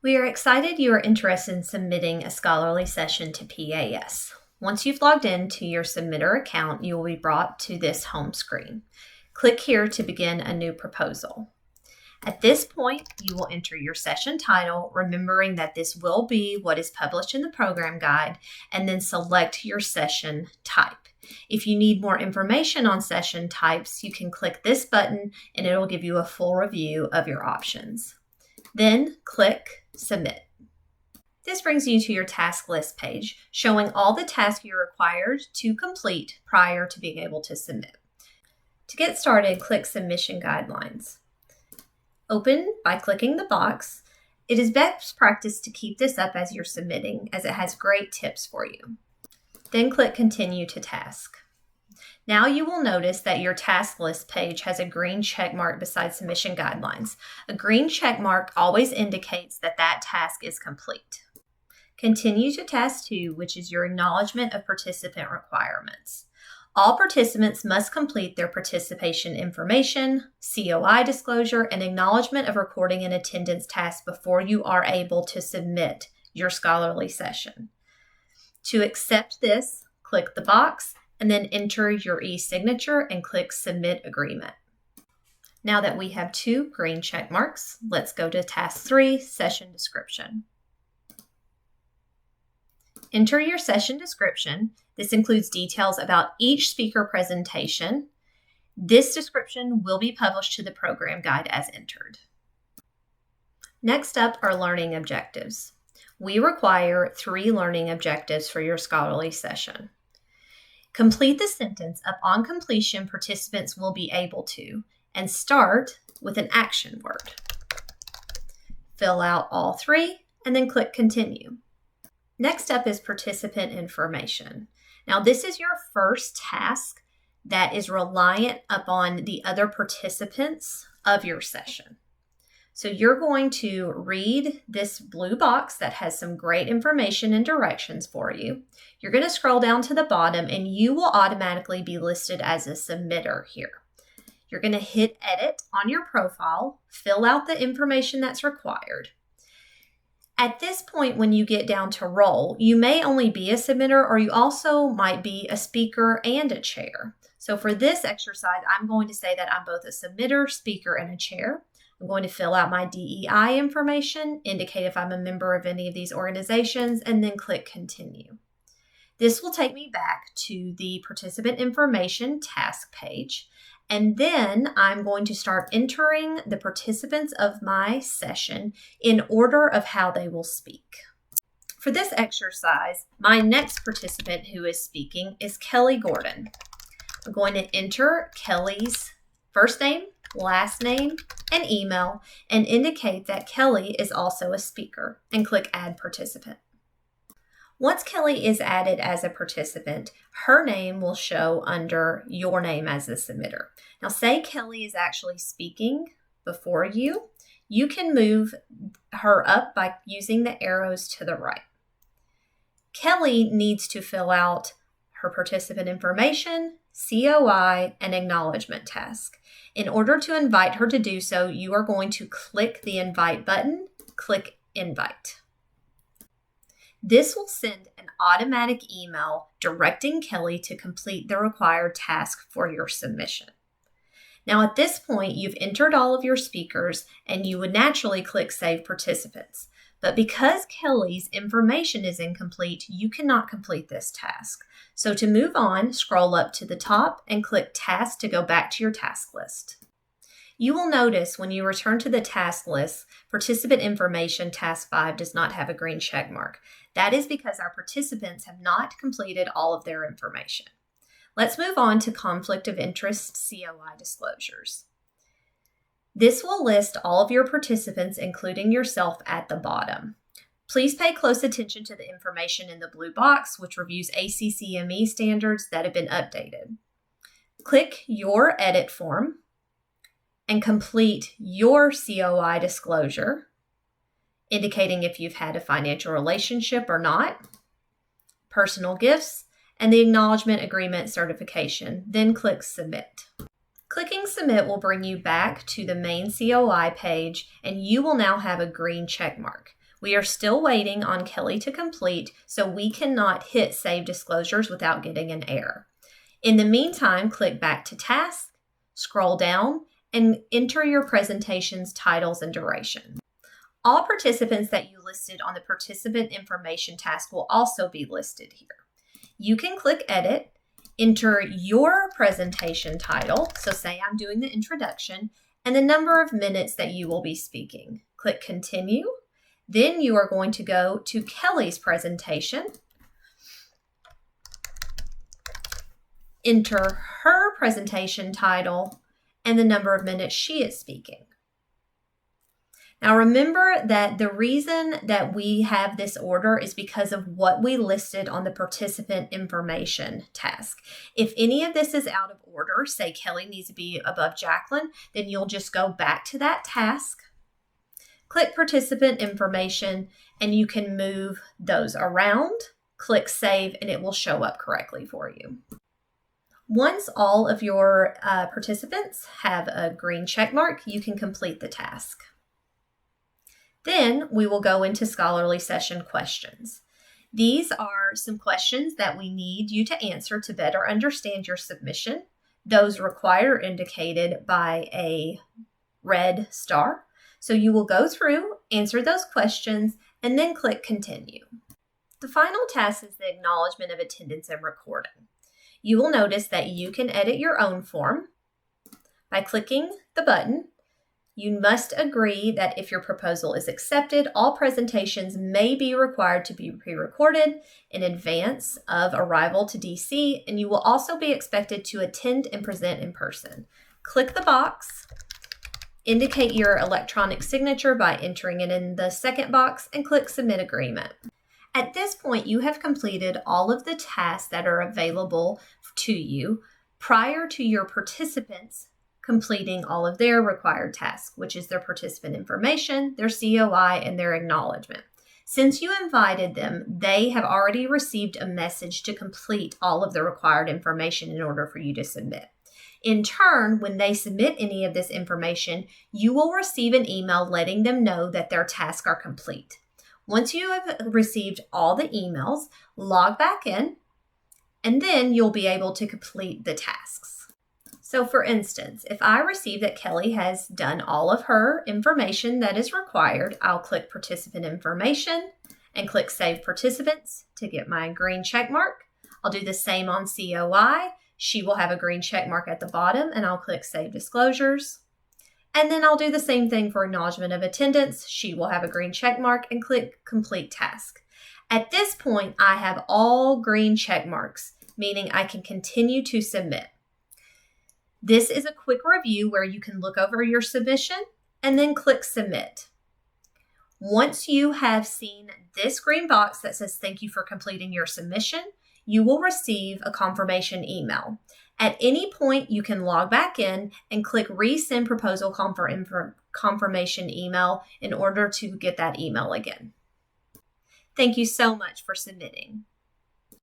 We are excited you are interested in submitting a scholarly session to PAS. Once you've logged into your submitter account, you will be brought to this home screen. Click here to begin a new proposal. At this point, you will enter your session title, remembering that this will be what is published in the program guide, and then select your session type. If you need more information on session types, you can click this button and it will give you a full review of your options. Then click Submit. This brings you to your task list page, showing all the tasks you're required to complete prior to being able to submit. To get started, click Submission Guidelines. Open by clicking the box. It is best practice to keep this up as you're submitting, as it has great tips for you. Then click Continue to Task. Now you will notice that your task list page has a green check mark beside submission guidelines. A green check mark always indicates that that task is complete. Continue to Task 2, which is your acknowledgement of participant requirements. All participants must complete their participation information, COI disclosure, and acknowledgement of recording and attendance tasks before you are able to submit your scholarly session. To accept this, click the box and then enter your e-signature and click Submit Agreement. Now that we have 2 green check marks, let's go to Task 3, Session Description. Enter your session description. This includes details about each speaker presentation. This description will be published to the program guide as entered. Next up are learning objectives. We require 3 learning objectives for your scholarly session. Complete the sentence, upon completion, participants will be able to, and start with an action word. Fill out all 3 and then click Continue. Next up is participant information. Now, this is your first task that is reliant upon the other participants of your session. So you're going to read this blue box that has some great information and directions for you. You're going to scroll down to the bottom and you will automatically be listed as a submitter here. You're going to hit Edit on your profile, fill out the information that's required. At this point, when you get down to role, you may only be a submitter or you also might be a speaker and a chair. So for this exercise, I'm going to say that I'm both a submitter, speaker, and a chair. I'm going to fill out my DEI information, indicate if I'm a member of any of these organizations, and then click Continue. This will take me back to the participant information task page, and then I'm going to start entering the participants of my session in order of how they will speak. For this exercise, my next participant who is speaking is Kelly Gordon. I'm going to enter Kelly's first name, last name, and email, and indicate that Kelly is also a speaker, and click Add Participant. Once Kelly is added as a participant, her name will show under your name as the submitter. Now, say Kelly is actually speaking before you. You can move her up by using the arrows to the right. Kelly needs to fill out her participant information, COI, and acknowledgement task. In order to invite her to do so, you are going to click the Invite button, click Invite. This will send an automatic email directing Kelly to complete the required task for your submission. Now at this point, you've entered all of your speakers and you would naturally click Save Participants. But because Kelly's information is incomplete, you cannot complete this task. So to move on, scroll up to the top and click Task to go back to your task list. You will notice when you return to the task list, Participant Information Task 5 does not have a green check mark. That is because our participants have not completed all of their information. Let's move on to Conflict of Interest COI disclosures. This will list all of your participants, including yourself, at the bottom. Please pay close attention to the information in the blue box, which reviews ACCME standards that have been updated. Click your edit form and complete your COI disclosure, indicating if you've had a financial relationship or not, personal gifts, and the acknowledgement agreement certification. Then click Submit. Clicking Submit will bring you back to the main COI page, and you will now have a green check mark, We are still waiting on Kelly to complete, so we cannot hit Save Disclosures without getting an error. In the meantime, click back to Task, scroll down, and enter your presentation's titles and duration. All participants that you listed on the participant information task will also be listed here. You can click Edit, enter your presentation title, so say I'm doing the introduction, and the number of minutes that you will be speaking. Click Continue. Then you are going to go to Kelly's presentation, enter her presentation title, and the number of minutes she is speaking. Now remember that the reason that we have this order is because of what we listed on the participant information task. If any of this is out of order, say Kelly needs to be above Jacqueline, then you'll just go back to that task, click participant information, and you can move those around, click Save, and it will show up correctly for you. Once all of your participants have a green check mark, you can complete the task. Then we will go into scholarly session questions. These are some questions that we need you to answer to better understand your submission. Those required are indicated by a red star. So you will go through, answer those questions, and then click Continue. The final task is the acknowledgement of attendance and recording. You will notice that you can edit your own form by clicking the button. You must agree that if your proposal is accepted, all presentations may be required to be pre-recorded in advance of arrival to DC, and you will also be expected to attend and present in person. Click the box, indicate your electronic signature by entering it in the second box, and click Submit Agreement. At this point, you have completed all of the tasks that are available to you prior to your participants completing all of their required tasks, which is their participant information, their COI, and their acknowledgement. Since you invited them, they have already received a message to complete all of the required information in order for you to submit. In turn, when they submit any of this information, you will receive an email letting them know that their tasks are complete. Once you have received all the emails, log back in, and then you'll be able to complete the tasks. So for instance, if I receive that Kelly has done all of her information that is required, I'll click Participant Information and click Save Participants to get my green check mark. I'll do the same on COI. She will have a green check mark at the bottom, and I'll click Save Disclosures. And then I'll do the same thing for Acknowledgement of Attendance. She will have a green check mark and click Complete Task. At this point, I have all green check marks, meaning I can continue to submit. This is a quick review where you can look over your submission and then click Submit. Once you have seen this green box that says thank you for completing your submission, you will receive a confirmation email. At any point, you can log back in and click Resend Proposal Confirmation Email in order to get that email again. Thank you so much for submitting.